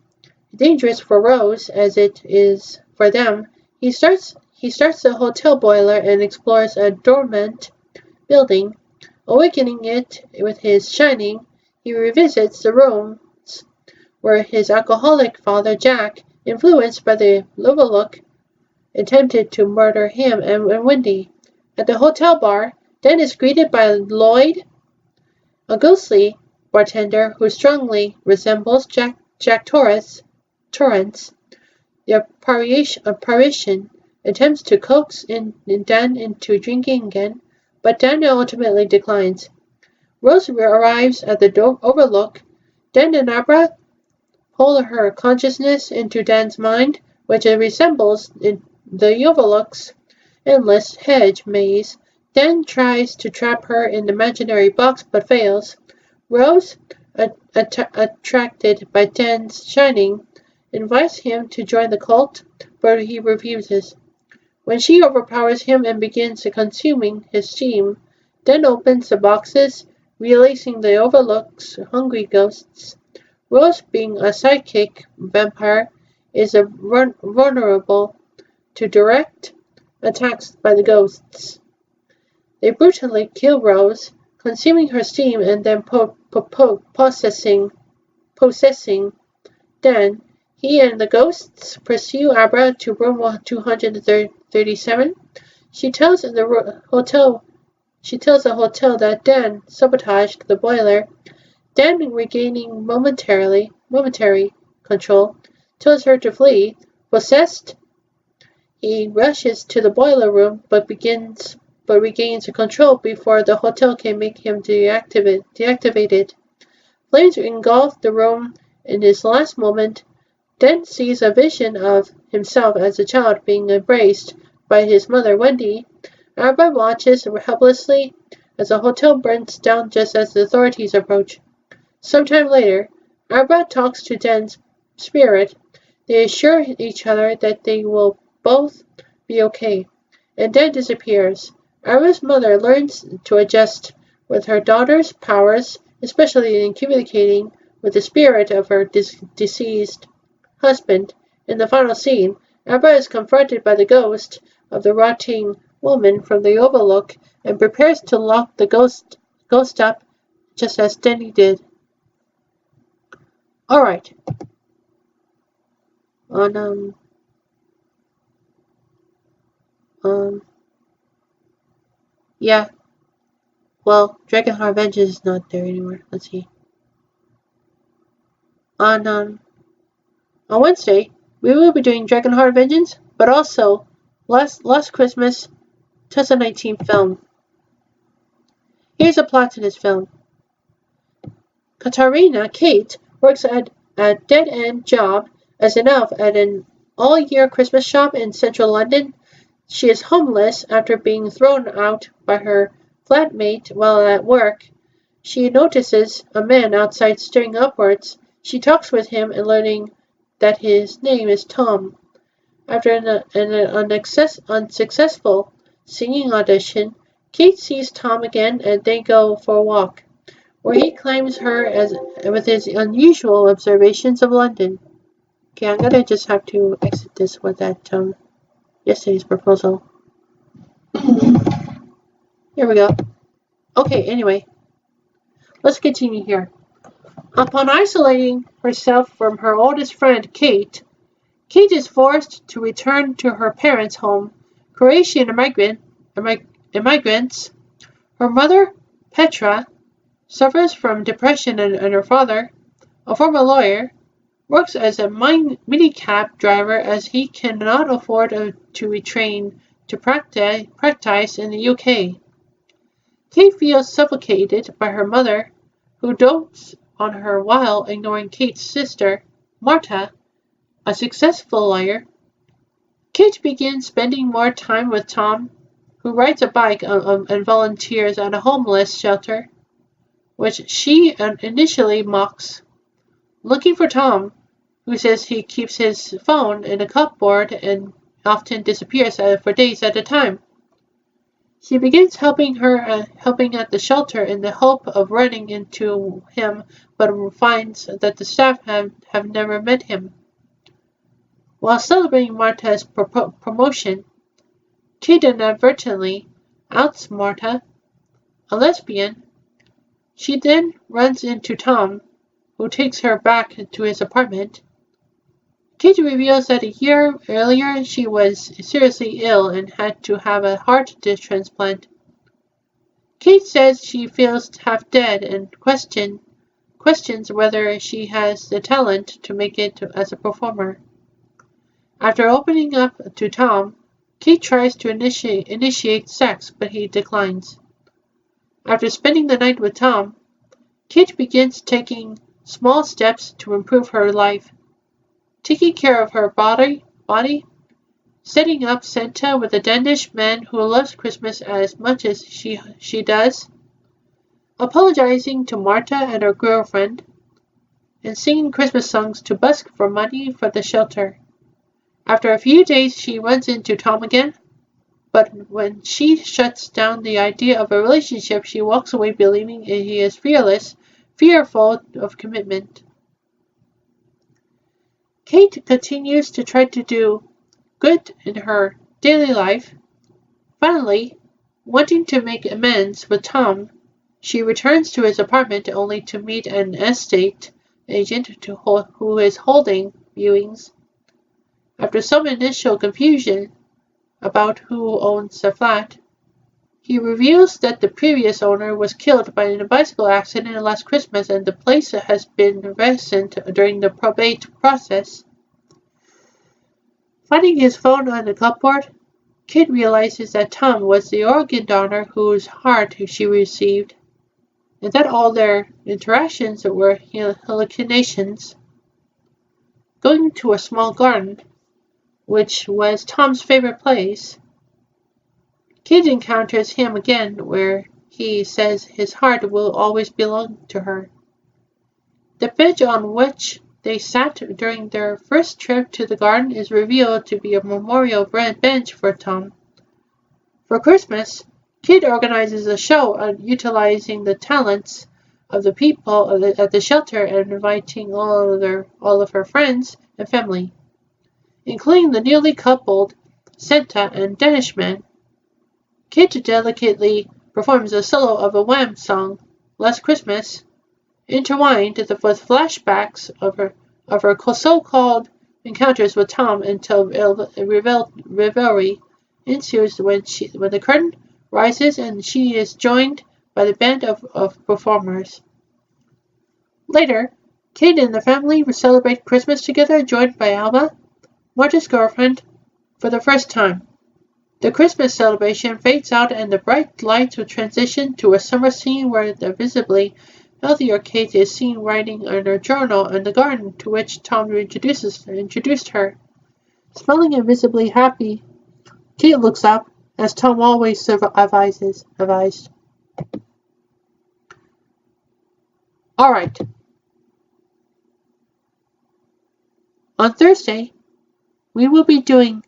S1: dangerous for Rose as it is for them. He starts the hotel boiler and explores a dormant building. Awakening it with his shining, he revisits the rooms where his alcoholic father Jack, influenced by the Overlook attempted to murder him and Wendy. At the hotel bar, Dan is greeted by Lloyd, a ghostly bartender who strongly resembles Jack Torrance. The apparition attempts to coax Dan into drinking again, but Daniel ultimately declines. Rose arrives at the Overlook. Dan and Abra pull her consciousness into Dan's mind, which resembles the Overlook's endless hedge maze. Dan tries to trap her in the imaginary box but fails. Rose, attracted by Dan's shining, invites him to join the cult, but he refuses. When she overpowers him and begins consuming his steam, Dan opens the boxes, releasing the Overlook's hungry ghosts. Rose, being a psychic vampire, is vulnerable to direct attacks by the ghosts. They brutally kill Rose, consuming her steam and then possessing Dan. He and the ghosts pursue Abra to room 237. She tells the hotel that Dan sabotaged the boiler. Dan, regaining momentary control, tells her to flee. Possessed, he rushes to the boiler room but regains control before the hotel can make him deactivated. Flames engulf the room in his last moment. Dan sees a vision of himself as a child being embraced by his mother, Wendy. Abra watches helplessly as the hotel burns down just as the authorities approach. Sometime later, Abra talks to Dan's spirit. They assure each other that they will both be okay, and Dan disappears. Abra's mother learns to adjust with her daughter's powers, especially in communicating with the spirit of her deceased husband. In the final scene, Abra is confronted by the ghost of the rotting woman from the Overlook and prepares to lock the ghost up just as Denny did. Alright. Yeah. Well, Dragonheart Vengeance is not there anymore. Let's see. On Wednesday, we will be doing Dragonheart Vengeance, but also Last Christmas 2019 film. Here's a plot to this film. Katarina, Kate, works at a dead-end job as an elf at an all-year Christmas shop in central London. She is homeless after being thrown out by her flatmate while at work. She notices a man outside staring upwards. She talks with him and learning that his name is Tom. After an unsuccessful singing audition, Kate sees Tom again and they go for a walk, where he claims her with his unusual observations of London. Okay, I'm gonna just have to exit this with that yesterday's proposal. Here we go. Okay, anyway, let's continue here. Upon isolating herself from her oldest friend, Kate is forced to return to her parents' home, Croatian immigrants. Her mother, Petra, suffers from depression and her father, a former lawyer, works as a minicab driver as he cannot afford to retrain to practice in the UK. Kate feels suffocated by her mother, who dotes on her while ignoring Kate's sister, Marta, a successful lawyer. Kate begins spending more time with Tom, who rides a bike and volunteers at a homeless shelter, which she initially mocks. Looking for Tom, who says he keeps his phone in a cupboard and often disappears for days at a time. She begins helping at the shelter in the hope of running into him, but finds that the staff have never met him. While celebrating Marta's promotion, Kate inadvertently outs Marta, a lesbian. She then runs into Tom, who takes her back to his apartment. Kate reveals that a year earlier she was seriously ill and had to have a heart transplant. Kate says she feels half dead and questions whether she has the talent to make it as a performer. After opening up to Tom, Kate tries to initiate sex, but he declines. After spending the night with Tom, Kate begins taking small steps to improve her life, taking care of her body, setting up Santa with a Danish man who loves Christmas as much as she does, apologizing to Marta and her girlfriend, and singing Christmas songs to busk for money for the shelter. After a few days, she runs into Tom again, but when she shuts down the idea of a relationship, she walks away believing he is fearful of commitment. Kate continues to try to do good in her daily life. Finally, wanting to make amends with Tom, she returns to his apartment only to meet an estate agent who is holding viewings. After some initial confusion about who owns the flat, he reveals that the previous owner was killed by a bicycle accident last Christmas and the place has been vacant during the probate process. Finding his phone on the cupboard, Kate realizes that Tom was the organ donor whose heart she received, and that all their interactions were hallucinations. Going to a small garden, which was Tom's favorite place, Kate encounters him again where he says his heart will always belong to her. The bench on which they sat during their first trip to the garden is revealed to be a memorial bench for Tom. For Christmas, Kate organizes a show utilizing the talents of the people at the shelter and inviting all of her friends and family, including the newly coupled Santa and Danish man. Kate delicately performs a solo of a Wham song, Last Christmas, intertwined with flashbacks of her so-called encounters with Tom until revelry ensues when the curtain rises and she is joined by the band of performers. Later, Kate and the family celebrate Christmas together, joined by Alba, Marta's girlfriend, for the first time. The Christmas celebration fades out and the bright lights will transition to a summer scene where the visibly healthier Kate is seen writing in her journal in the garden to which Tom introduced her. Smiling and visibly happy, Kate looks up, as Tom always advised. All right. On Thursday, we will be doing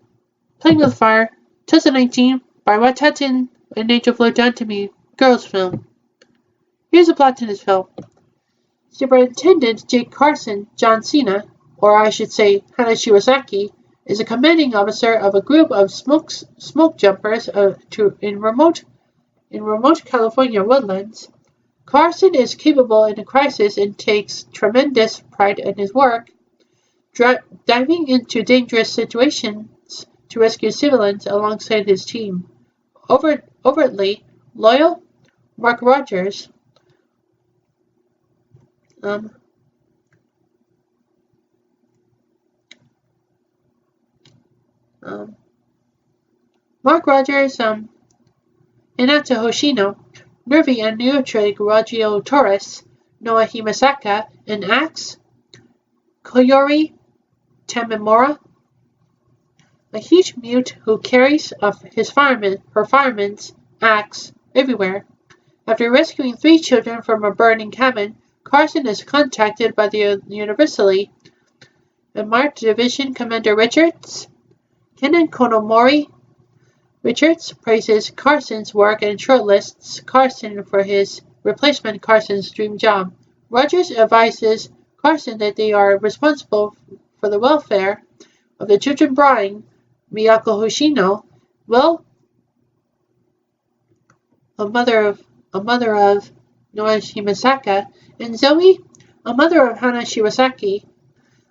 S1: Playing with Fire 2019 by Watatin and Angel Flow Down to Me, girls film. Here's a plot to this film. Superintendent Jake Carson, John Cena, or I should say Hana Shiwasaki, is a commanding officer of a group of smoke jumpers in remote California woodlands. Carson is capable in a crisis and takes tremendous pride in his work, diving into dangerous situations to rescue civilians alongside his team. Overtly loyal, Mark Rogers Hinata Hoshino, nervy and neurotic Rogio Torres, Noah Himasaka, and Axe, Koyori Tamimura, a huge mute who carries her fireman's axe everywhere. After rescuing 3 children from a burning cabin, Carson is contacted by the universally admired Division Commander Richards. Kenan Konomori Richards praises Carson's work and shortlists Carson for his replacement Carson's dream job. Rogers advises Carson that they are responsible for the welfare of the children bride, Miyako Hoshino, a mother of Noa Shimasaka, and Zoe, a mother of Hana Shiwasaki.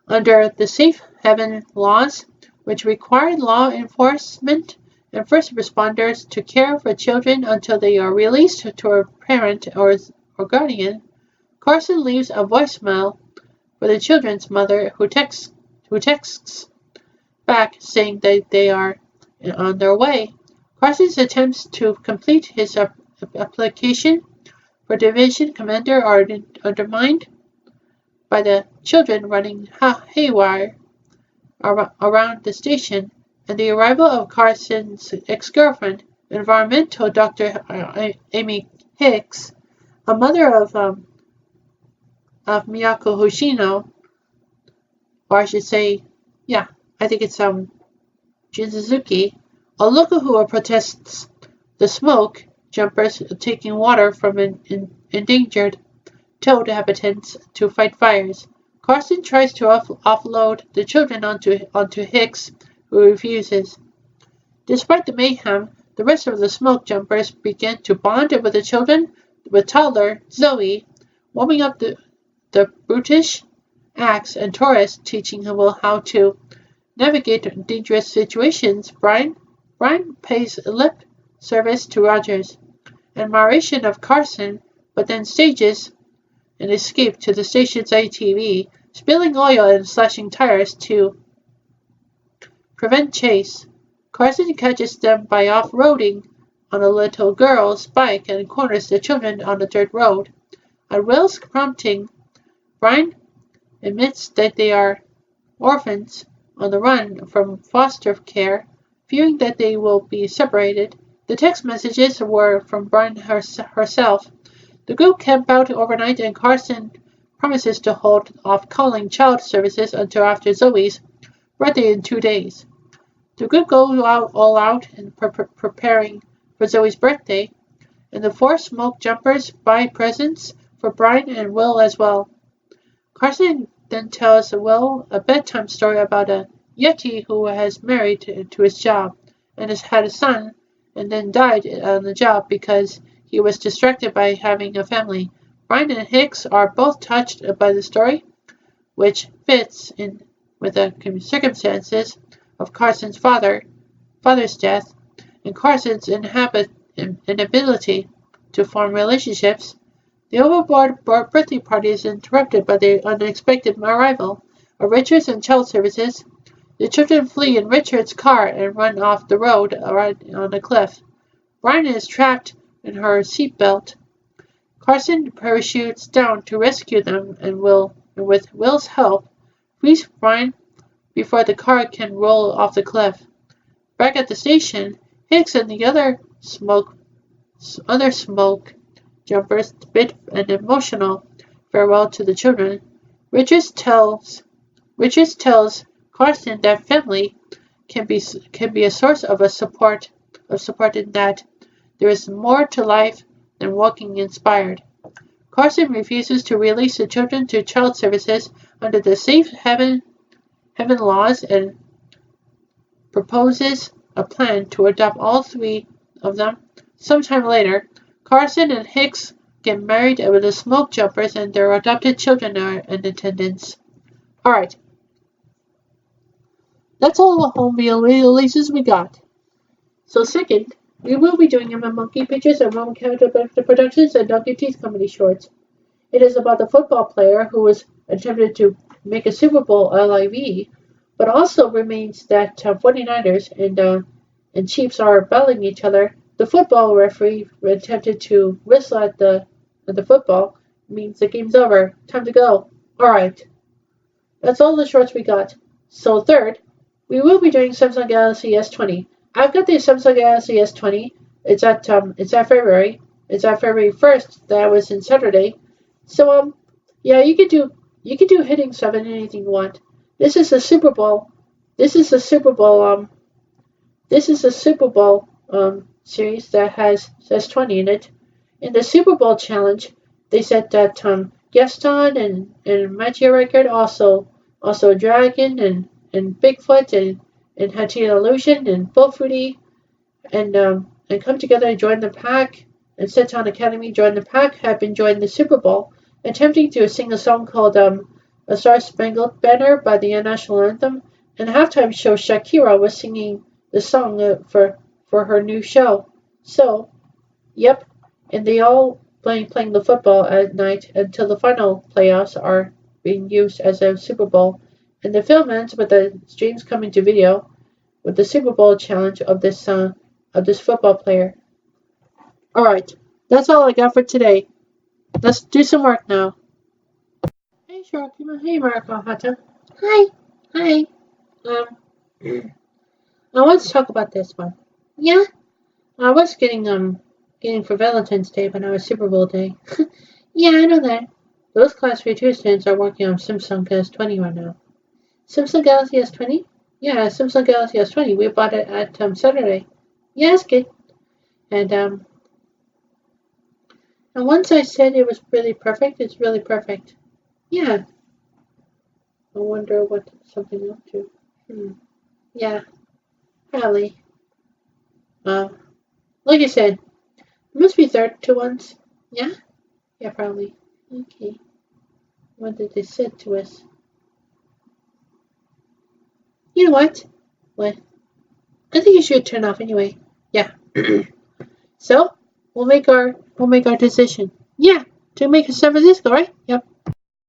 S1: Under the safe haven laws, which required law enforcement and first responders to care for children until they are released to a parent or guardian, Carson leaves a voicemail for the children's mother who texts back saying that they are on their way. Carson's attempts to complete his application for division commander are undermined by the children running haywire around the station, and the arrival of Carson's ex-girlfriend, environmental Dr. Amy Hicks, a mother of Miyako Hoshino, or I should say, yeah, I think it's Jin Suzuki, a local who protests the smoke jumpers taking water from endangered toad inhabitants to fight fires. Carson tries to offload the children onto Hicks, who refuses. Despite the mayhem, the rest of the smoke jumpers begin to bond with the children, with toddler Zoe warming up the brutish acts and Torres teaching him how to navigate dangerous situations. Brian pays lip service to Rogers, admiration of Carson, but then stages an escape to the station's ATV, spilling oil and slashing tires to prevent chase. Carson catches them by off-roading on a little girl's bike and corners the children on the dirt road. At Will's prompting, Brian admits that they are orphans on the run from foster care, fearing that they will be separated. The text messages were from Brian herself. The group camp out overnight, and Carson promises to hold off calling child services until after Zoe's birthday in 2 days. The group goes all out in preparing for Zoe's birthday, and the 4 smoke jumpers buy presents for Brian and Will as well. Carson then tells Will a bedtime story about a Yeti who has married to his job and has had a son and then died on the job because he was distracted by having a family. Brian and Hicks are both touched by the story, which fits in with the circumstances of Carson's father's death and Carson's inability to form relationships. The overboard birthday party is interrupted by the unexpected arrival of Richards and child services. The children flee in Richards' car and run off the road right on a cliff. Brian is trapped in her seatbelt. Carson parachutes down to rescue them and with Will's help, frees Brian before the car can roll off the cliff. Back at the station, Hicks and the other smoke jumpers bid an emotional farewell to the children. Richards tells Carson that family can be a source of support in that there is more to life than walking inspired. Carson refuses to release the children to child services under the safe haven laws and proposes a plan to adopt all 3 of them. Sometime later, Carson and Hicks get married with the smoke jumpers and their adopted children are in attendance. Alright. That's all the home releases we got. So second, we will be doing Monkey Pictures and Mom Character Productions and Donkey Teeth Comedy Shorts. It is about the football player who was attempted to make a Super Bowl LIV, but also remains that 49ers and Chiefs are battling each other. The football referee attempted to whistle at the football. Means the game's over. Time to go. Alright. That's all the shorts we got. So third, we will be doing Samsung Galaxy S20. I've got the Samsung Galaxy S20. It's at February. It's at February 1st. That was in Saturday. So yeah, you could do hitting 7 anything you want. This is a Super Bowl series that has S20 in it. In the Super Bowl challenge, they said that Gaston and Matthew Record, also Dragon and Bigfoot and Hattie Illusion and Bullfruity and Come Together and Join the Pack and Seton Academy Join the Pack have been joining the Super Bowl, attempting to sing a song called A Star Spangled Banner by the national anthem, and halftime show Shakira was singing the song for her new show. So, yep, and they all playing the football at night until the final playoffs are being used as a Super Bowl. And the film ends with the streams coming to video with the Super Bowl challenge of this football player. All right, that's all I got for today. Let's do some work now. Hey, Sharky. Hey, Konohata. Hi. Hi. Um, I want to talk about this one. Yeah. I was getting for Valentine's Day, but now it's Super Bowl day. Yeah, I know that. Those Class 3 students are working on Samsung S20 right now. Samsung Galaxy S20? Yeah, Samsung Galaxy S20. We bought it at Saturday. Yeah, it's good. And once I said it was really perfect, it's really perfect. Yeah. I wonder what something up to. Yeah, probably. Uh, like I said, it must be 2 months. Yeah? Yeah, probably. Okay. What did they say to us? You know what? What? I think you should turn off anyway. Yeah. So we'll make our decision. Yeah, to make San Francisco, right? Yep.